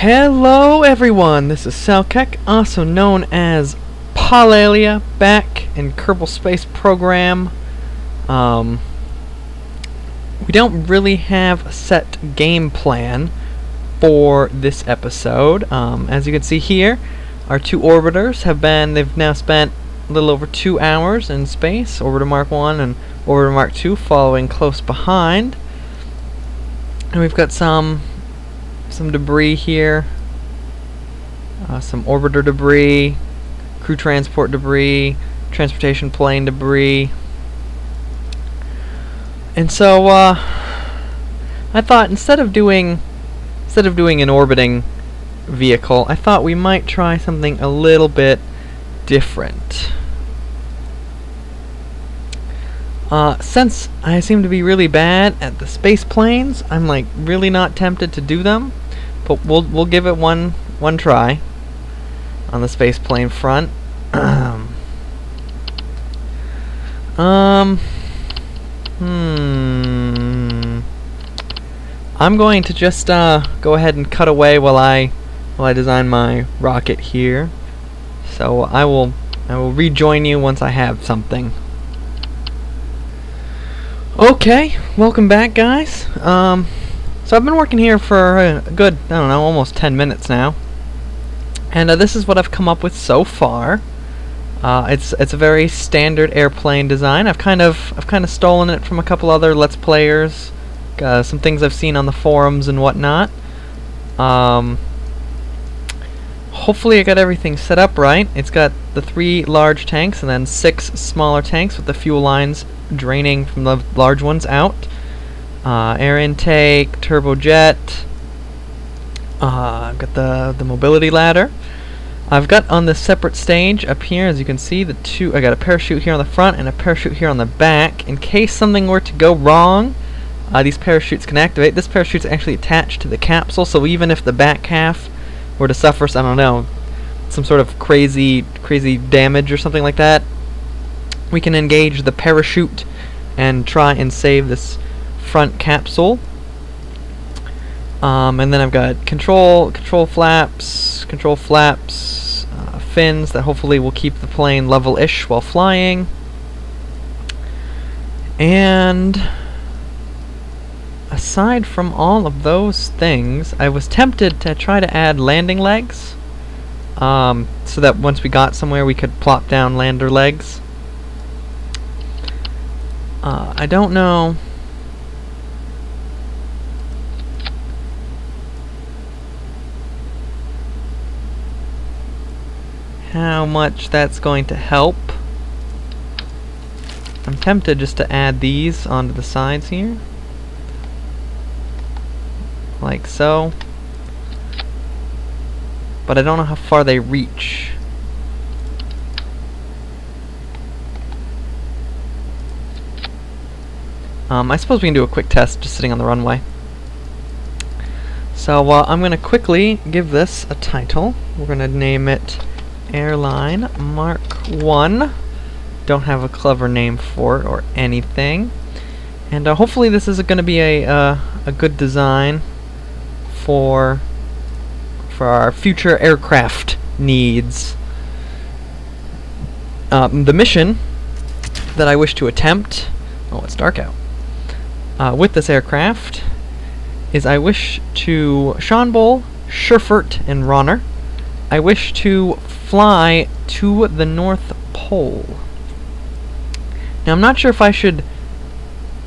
Hello everyone, this is Salkek, also known as Palalia, back in Kerbal Space Program. We don't really have a set game plan for this episode. As you can see here, our two orbiters they've now spent a little over 2 hours in space, Orbiter Mark 1 and Orbiter Mark 2 following close behind. And we've got some debris here, some orbiter debris, crew transport debris, transportation plane debris. And so I thought instead of doing an orbiting vehicle, I thought we might try something a little bit different. Since I seem to be really bad at the space planes, I'm like really not tempted to do them, but we'll give it one try on the space plane front. I'm going to just go ahead and cut away while I design my rocket here. So I will rejoin you once I have something. Okay, welcome back, guys. So I've been working here for a good, I don't know, almost 10 minutes now, and this is what I've come up with so far. It's a very standard airplane design. I've kind of stolen it from a couple other Let's Players, some things I've seen on the forums and whatnot. Hopefully I got everything set up right. It's got the 3 large tanks and then 6 smaller tanks with the fuel lines draining from the large ones out. Air intake, turbojet. I've got the mobility ladder. I've got on this separate stage up here, as you can see, I got a parachute here on the front and a parachute here on the back. In case something were to go wrong, these parachutes can activate. This parachute's actually attached to the capsule, so even if the back half were to suffer, I don't know, some sort of crazy damage or something like that, we can engage the parachute and try and save this front capsule. And then I've got control flaps, fins that hopefully will keep the plane level-ish while flying. And aside from all of those things, I was tempted to try to add landing legs, so that once we got somewhere we could plop down lander legs. I don't know how much that's going to help. I'm tempted just to add these onto the sides here, like so, but I don't know how far they reach. I suppose we can do a quick test just sitting on the runway. So I'm going to quickly give this a title. We're going to name it Airline Mark 1. Don't have a clever name for it or anything. And hopefully this is going to be a good design for our future aircraft needs. The mission that I wish to attempt, oh, it's dark out, with this aircraft is I wish to Schonbol, Schurfert, and Ronner. I wish to fly to the North Pole. Now I'm not sure if I should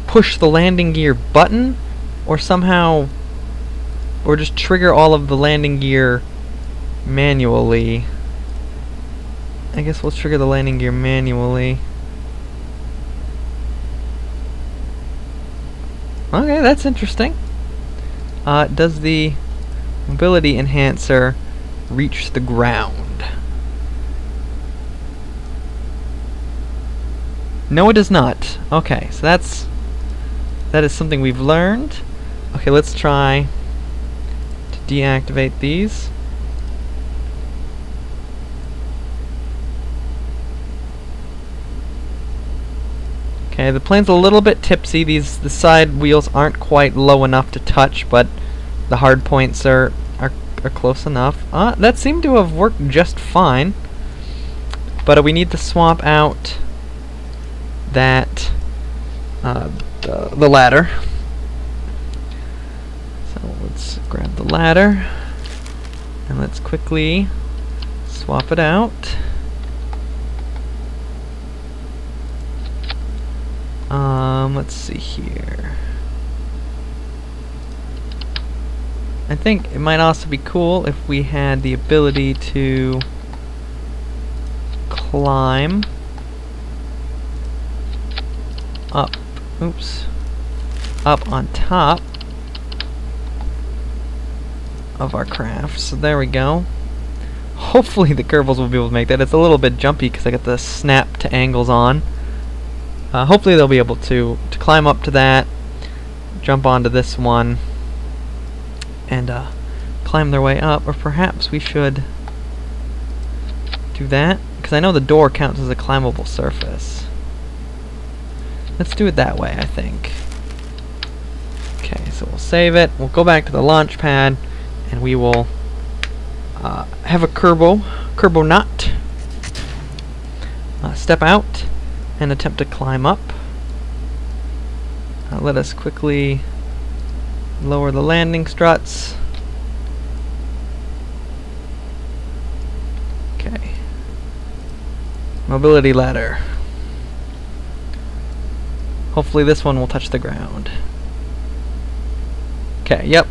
push the landing gear button or somehow, or just trigger all of the landing gear manually. I guess we'll trigger the landing gear manually. Okay, that's interesting. Does the mobility enhancer reach the ground? No, it does not. Okay, so that is something we've learned. Okay, let's try to deactivate these. Okay, the plane's a little bit tipsy. The side wheels aren't quite low enough to touch, but the hard points are or close enough. That seemed to have worked just fine. But we need to swap out that the ladder. So let's grab the ladder and let's quickly swap it out. Let's see here. I think it might also be cool if we had the ability to climb up, up on top of our craft. So there we go. Hopefully the Kerbals will be able to make that. It's a little bit jumpy because I got the snap to angles on. Hopefully they'll be able to climb up to that, jump onto this one, and climb their way up. Or perhaps we should do that, because I know the door counts as a climbable surface. Let's do it that way, I think. Okay, so we'll save it. We'll go back to the launch pad, and we will have a Kerbonaut step out and attempt to climb up. Let us quickly lower the landing struts. Okay. Mobility ladder. Hopefully this one will touch the ground. Okay, yep.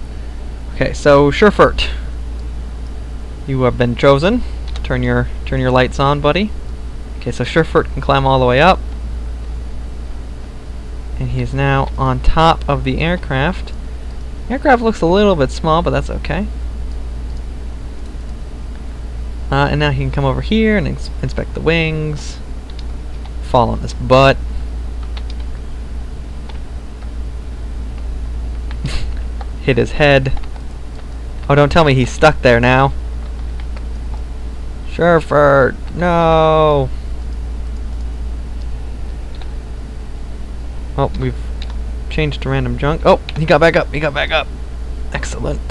Okay, so Sherfert, you have been chosen. Turn your lights on, buddy. Okay, so Sherfert can climb all the way up. And he is now on top of the aircraft. The aircraft looks a little bit small, but that's okay. And now he can come over here and inspect the wings. Fall on his butt. Hit his head. Oh, don't tell me he's stuck there now. Sherfert, no! Oh, we've changed to random junk. Oh, he got back up. He got back up. Excellent.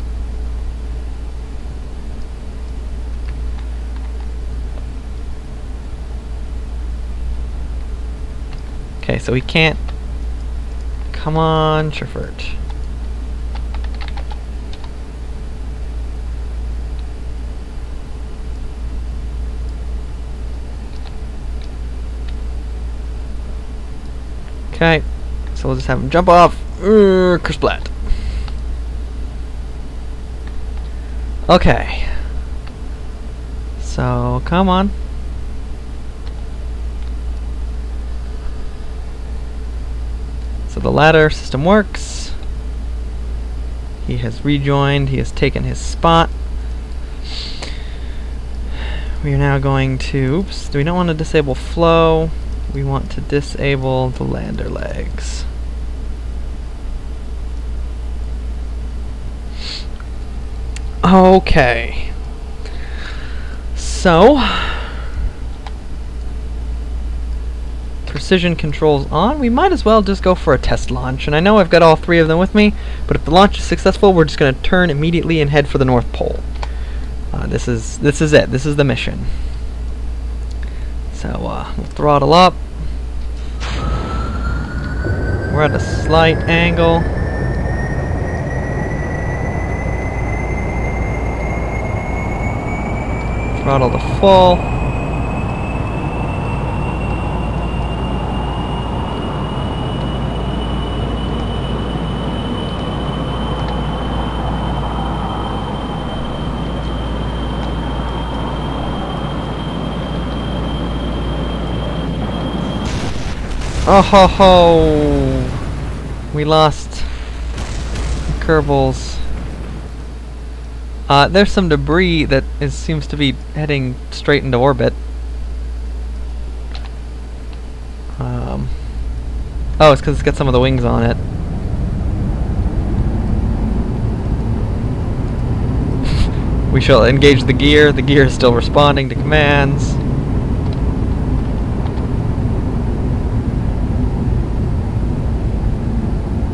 Okay, so he can't. Come on, Sherfert. Okay, so we'll just have him jump off. Kersplat. Okay. So, come on. So the ladder system works. He has rejoined. He has taken his spot. We are now going to... Oops, we don't want to disable flow. We want to disable the lander legs. Okay. So, precision controls on. We might as well just go for a test launch. And I know I've got all three of them with me, but if the launch is successful, we're just going to turn immediately and head for the North Pole. This is it. This is the mission. So we'll throttle up. We're at a slight angle. Throttle to full. Oh ho ho! We lost Kerbals. There's some debris that seems to be heading straight into orbit. Oh, it's because it's got some of the wings on it. We shall engage the gear. The gear is still responding to commands.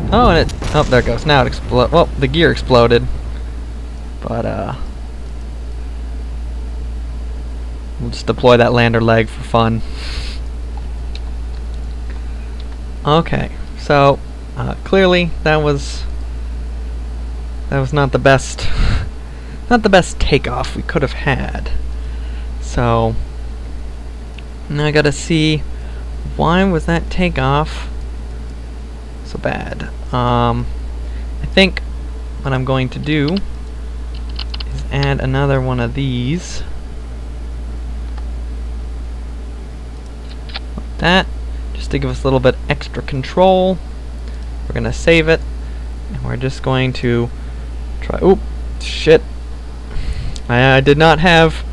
Oh, and it... Oh, there it goes. Now it exploded. Well, the gear exploded. But, We'll just deploy that lander leg for fun. Okay, so clearly that was not the best not the best takeoff we could have had. So now I gotta see, why was that takeoff so bad? I think what I'm going to do is add another one of these. Like that, just to give us a little bit extra control. We're gonna save it, and we're just going to try. Oop, shit! I did not have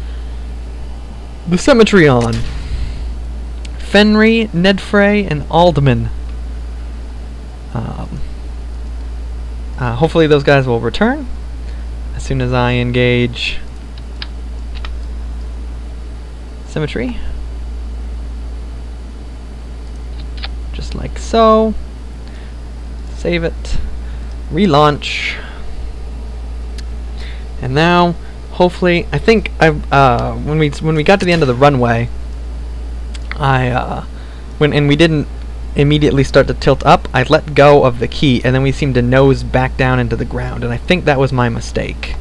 the symmetry on. Fenry, Nedfrey, and Alderman. Hopefully those guys will return as soon as I engage symmetry. Just like so. Save it. Relaunch. And now, hopefully, I think when we got to the end of the runway, when we didn't immediately start to tilt up, I let go of the key, and then we seemed to nose back down into the ground, and I think that was my mistake.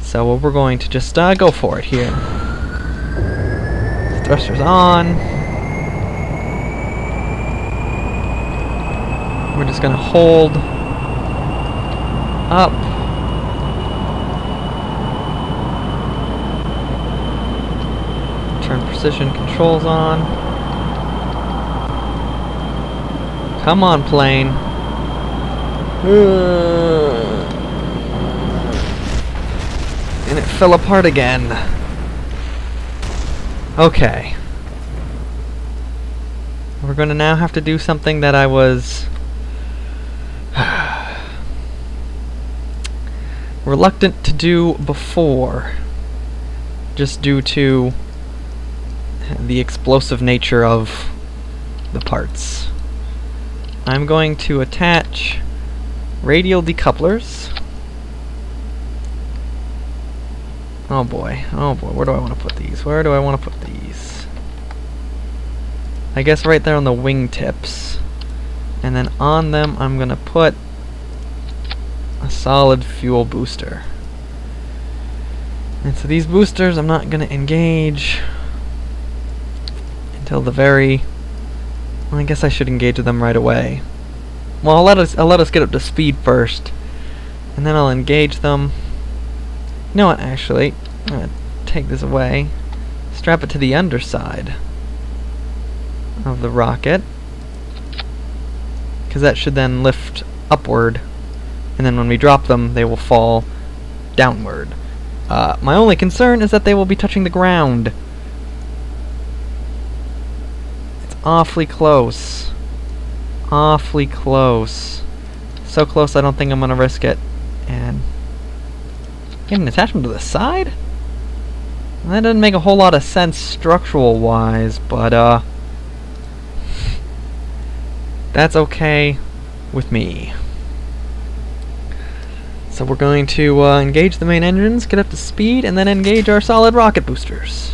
So we're going to just go for it here. Thrusters on. We're just gonna hold up. Turn precision controls on. Come on, plane. And it fell apart again. Okay. We're gonna now have to do something that I was reluctant to do before, just due to the explosive nature of the parts. I'm going to attach radial decouplers. Oh boy, where do I want to put these? Where do I want to put these? I guess right there on the wingtips. And then on them I'm going to put a solid fuel booster. And so these boosters I'm not going to engage until the very... Well, I guess I should engage them right away. Well, I'll let us get up to speed first, and then I'll engage them. You know what, actually, I'm going to take this away, strap it to the underside of the rocket, because that should then lift upward, and then when we drop them, they will fall downward. My only concern is that they will be touching the ground. It's awfully close. Awfully close. So close I don't think I'm going to risk it. And get an attachment to the side? That doesn't make a whole lot of sense structural wise, but that's okay with me. So we're going to engage the main engines, get up to speed, and then engage our solid rocket boosters.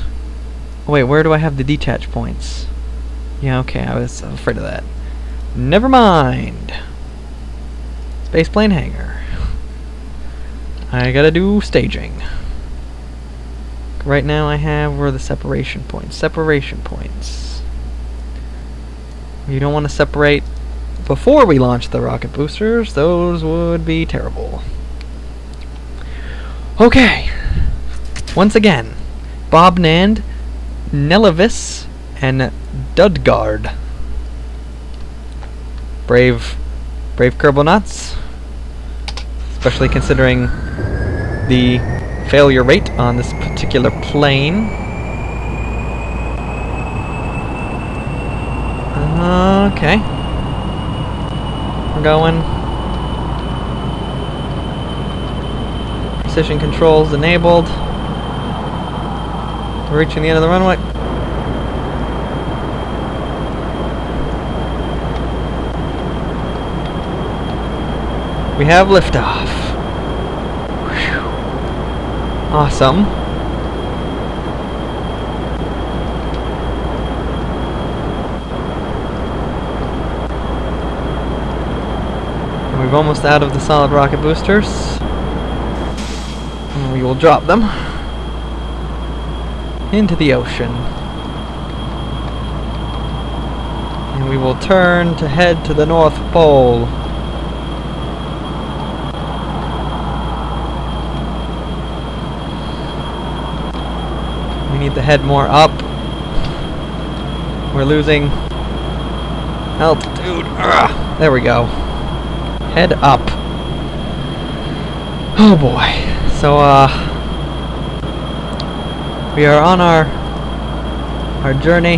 Oh, wait, where do I have the detach points? Yeah, okay, I was afraid of that. Never mind. Spaceplane hangar. I gotta do staging. Right now I have, where are the separation points? Separation points. You don't want to separate before we launch the rocket boosters. Those would be terrible. Okay. Once again, Bob Nand, Nelevis, and Dudgard. Brave Kerbal nuts, especially considering the failure rate on this particular plane. Okay. We're going. Precision controls enabled. We're reaching the end of the runway. We have liftoff. Whew. Awesome. We're almost out of the solid rocket boosters. And we will drop them into the ocean. And we will turn to head to the North Pole. We need to head more up. We're losing altitude. Ugh, there we go. Head up. Oh boy. So we are on our journey.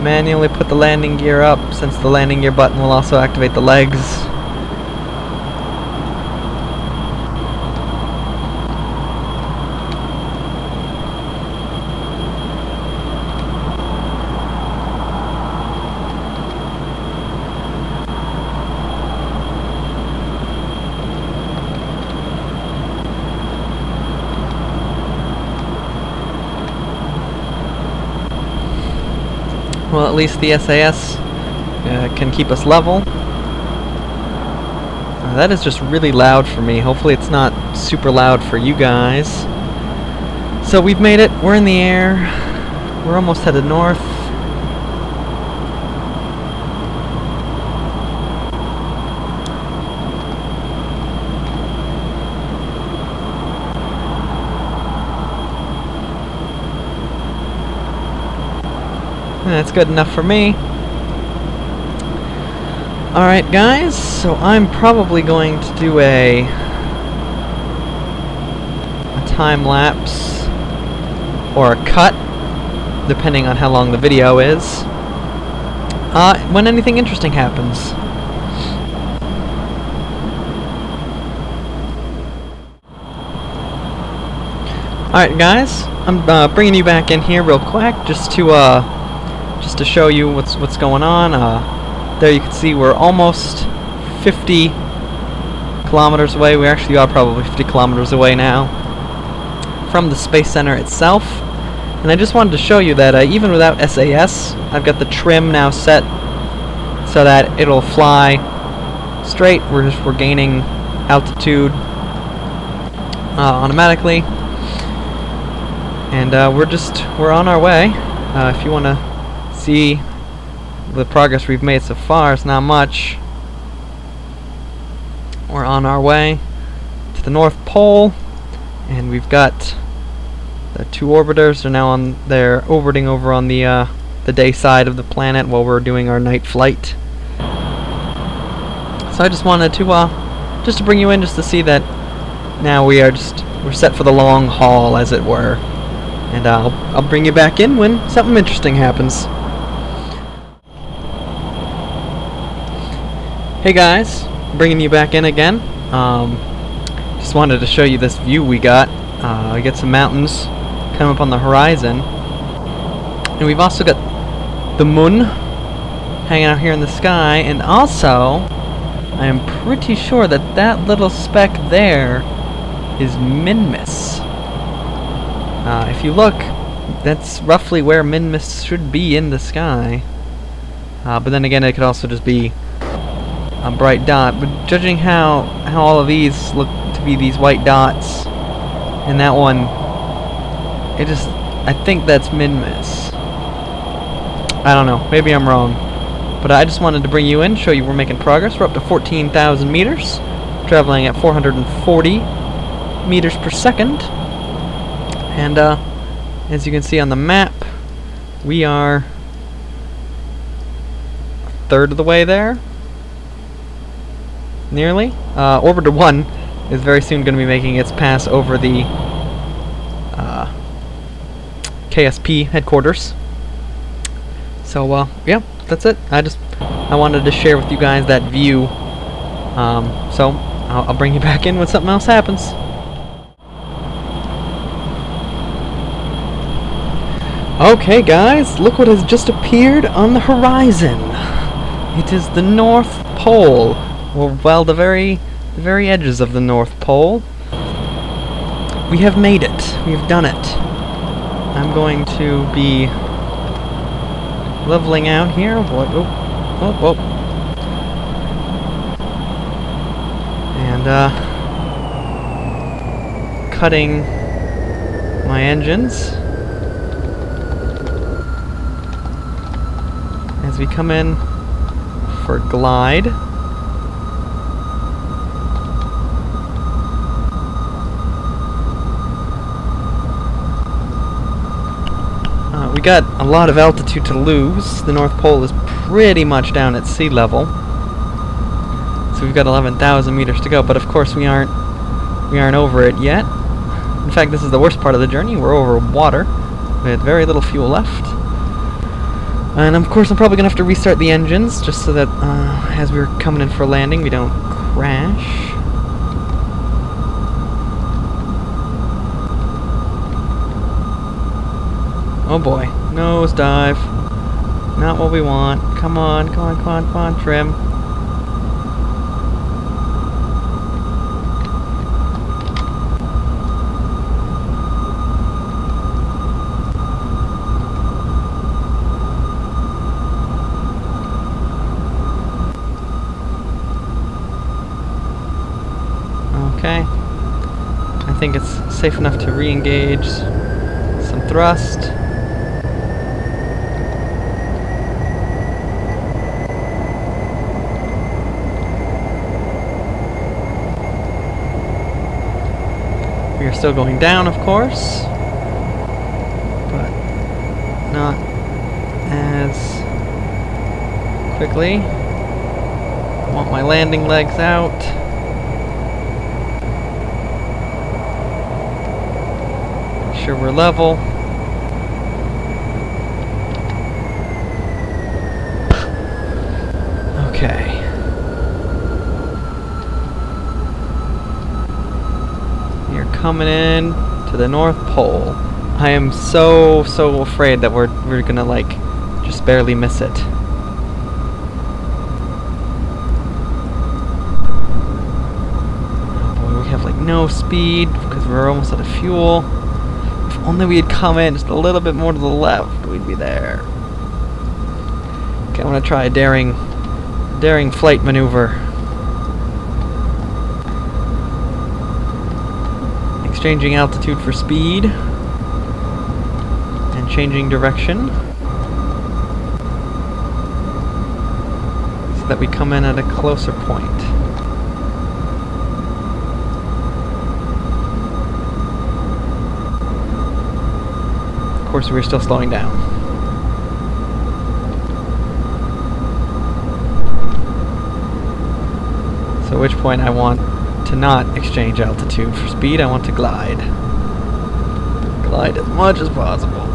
Manually put the landing gear up, since the landing gear button will also activate the legs. Well, at least the SAS can keep us level. That is just really loud for me. Hopefully it's not super loud for you guys. So we've made it. We're in the air. We're almost headed north. That's good enough for me. Alright guys, so I'm probably going to do a time lapse or a cut, depending on how long the video is, when anything interesting happens. Alright guys, I'm bringing you back in here real quick just to show you what's going on. There you can see we're almost 50 kilometers away. We actually are probably 50 kilometers away now from the Space Center itself. And I just wanted to show you that even without SAS, I've got the trim now set so that it'll fly straight. We're gaining altitude automatically, and we're on our way. If you want to see the progress we've made so far, it's not much. We're on our way to the North Pole, and we've got the two orbiters. They're orbiting over on the day side of the planet while we're doing our night flight. So I just wanted to bring you in just to see that now we're set for the long haul, as it were. And I'll bring you back in when something interesting happens. Hey guys, bringing you back in again. Just wanted to show you this view we got. We got some mountains coming up on the horizon, and we've also got the moon hanging out here in the sky. And also, I am pretty sure that that little speck there is Minmus. If you look, that's roughly where Minmus should be in the sky. But then again, it could also just be a bright dot. But judging how all of these look to be these white dots, and that one, I think that's Minmus. I don't know, maybe I'm wrong. But I just wanted to bring you in, show you we're making progress. We're up to 14,000 meters, traveling at 440 meters per second. And as you can see on the map, we are a third of the way there. Nearly. Orbiter 1 is very soon going to be making its pass over the KSP headquarters. So, yeah, that's it. I wanted to share with you guys that view. So, I'll bring you back in when something else happens. Okay guys, look what has just appeared on the horizon. It is the North Pole. Well, the very edges of the North Pole. We have made it. We've done it. I'm going to be leveling out here. Whoa. And cutting my engines as we come in for glide. We got a lot of altitude to lose. The North Pole is pretty much down at sea level, so we've got 11,000 meters to go. But of course, we aren't over it yet. In fact, this is the worst part of the journey. We're over water with very little fuel left, and of course, I'm probably gonna have to restart the engines just so that as we're coming in for landing, we don't crash. Oh boy, nosedive. Not what we want. Come on, come on, come on, come on, trim. Okay. I think it's safe enough to re-engage some thrust. We are still going down, of course, but not as quickly. I want my landing legs out. Make sure we're level. Okay. Coming in to the North Pole. I am so afraid that we're gonna like just barely miss it. Oh boy, we have like no speed because we're almost out of fuel. If only we had come in just a little bit more to the left, we'd be there. Okay, I'm gonna try a daring flight maneuver. Changing altitude for speed and changing direction so that we come in at a closer point. Of course, we're still slowing down. So at which point I want to not exchange altitude for speed. I want to glide. Glide as much as possible.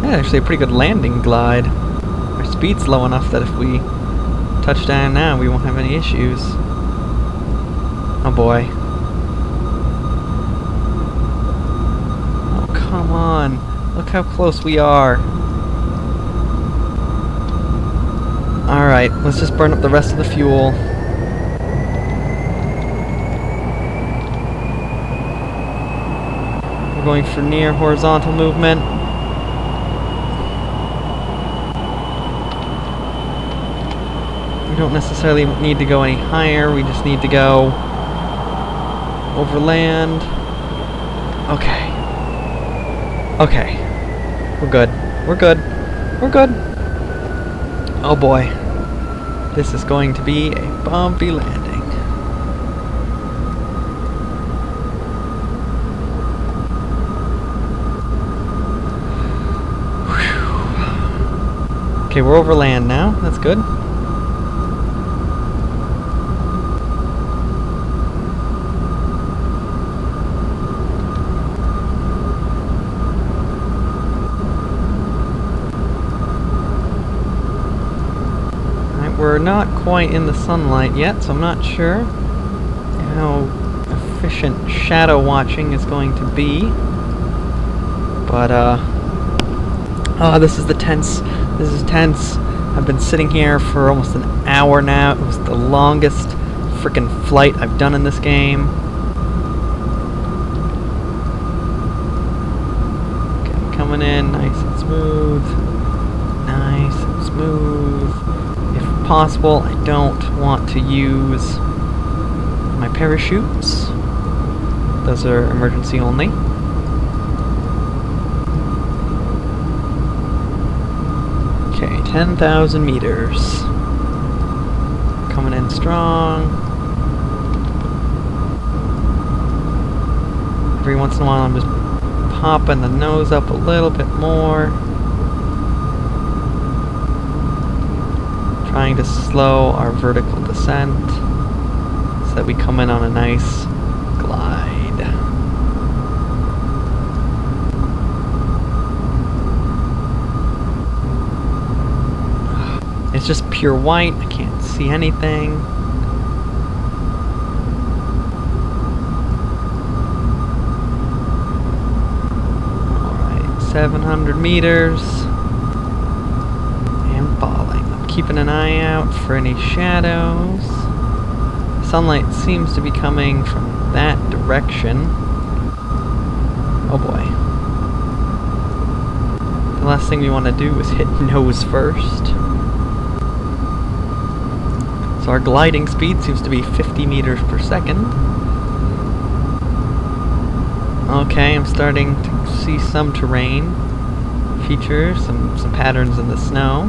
Yeah, actually a pretty good landing glide. Our speed's low enough that if we touch down now, we won't have any issues. Oh boy. Oh, come on. Look how close we are. Alright, let's just burn up the rest of the fuel. We're going for near horizontal movement. We don't necessarily need to go any higher, we just need to go over land. Okay. Okay. We're good. We're good. We're good. Oh boy. This is going to be a bumpy landing. Whew. Okay, we're over land now. That's good. We're not quite in the sunlight yet, so I'm not sure how efficient shadow watching is going to be. But, oh, this is tense. This is tense. I've been sitting here for almost an hour now. It was the longest frickin' flight I've done in this game. Okay, coming in nice and smooth. Nice and smooth. If possible, I don't want to use my parachutes. Those are emergency only. Okay, 10,000 meters. Coming in strong. Every once in a while I'm just popping the nose up a little bit more. Trying to slow our vertical descent so that we come in on a nice glide. It's just pure white, I can't see anything. Alright, 700 meters. And falling. I'm keeping an eye out for any shadows. Sunlight seems to be coming from that direction. Oh boy. The last thing we want to do is hit nose first. So our gliding speed seems to be 50 meters per second. Okay, I'm starting to see some terrain features, some patterns in the snow.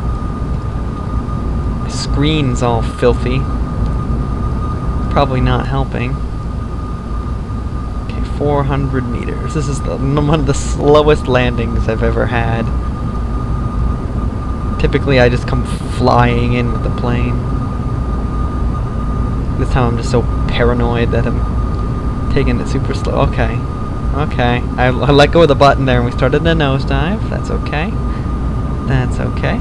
My screen's all filthy. Probably not helping. Okay, 400 meters. This is one of the slowest landings I've ever had. Typically I just come flying in with the plane. This time I'm just so paranoid that I'm taking it super slow. Okay. Okay. I let go of the button there and we started the nosedive. That's okay. That's okay.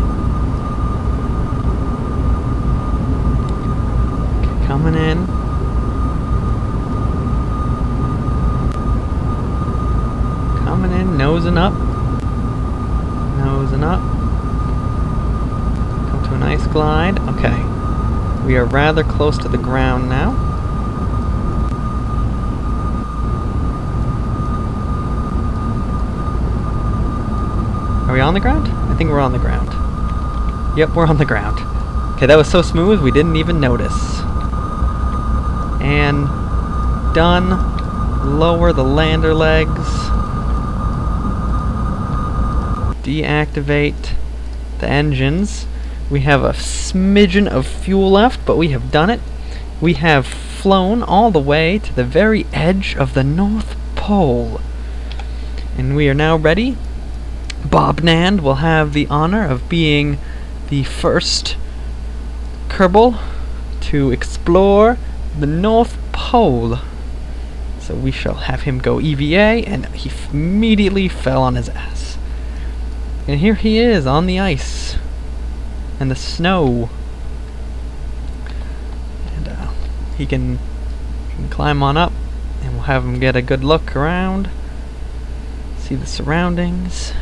Okay, coming in. Coming in, nosing up. Nosing up. Come to a nice glide. Okay. We are rather close to the ground now. Are we on the ground? I think we're on the ground. Yep, we're on the ground. Okay, that was so smooth we didn't even notice. And done. Lower the lander legs. Deactivate the engines. We have a smidgen of fuel left, but we have done it. We have flown all the way to the very edge of the North Pole. And we are now ready. Bob Nand will have the honor of being the first Kerbal to explore the North Pole. So we shall have him go EVA, and he immediately fell on his ass. And here he is on the ice. And the snow. And he can climb on up, and we'll have him get a good look around. See the surroundings.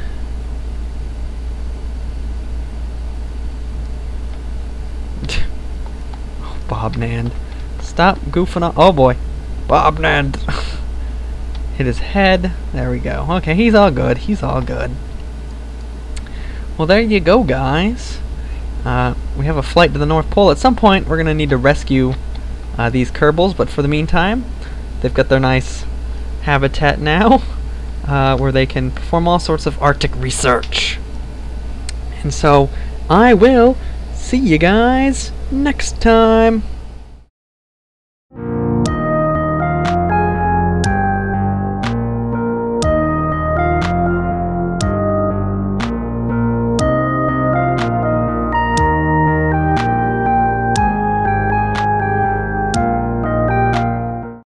Oh, Bob Nand. Stop goofing off. Oh boy. Bob Nand. Hit his head. There we go. Okay, he's all good. He's all good. Well, there you go, guys. We have a flight to the North Pole. At some point, we're going to need to rescue these Kerbals, but for the meantime, they've got their nice habitat now, where they can perform all sorts of Arctic research. And so, I will see you guys next time.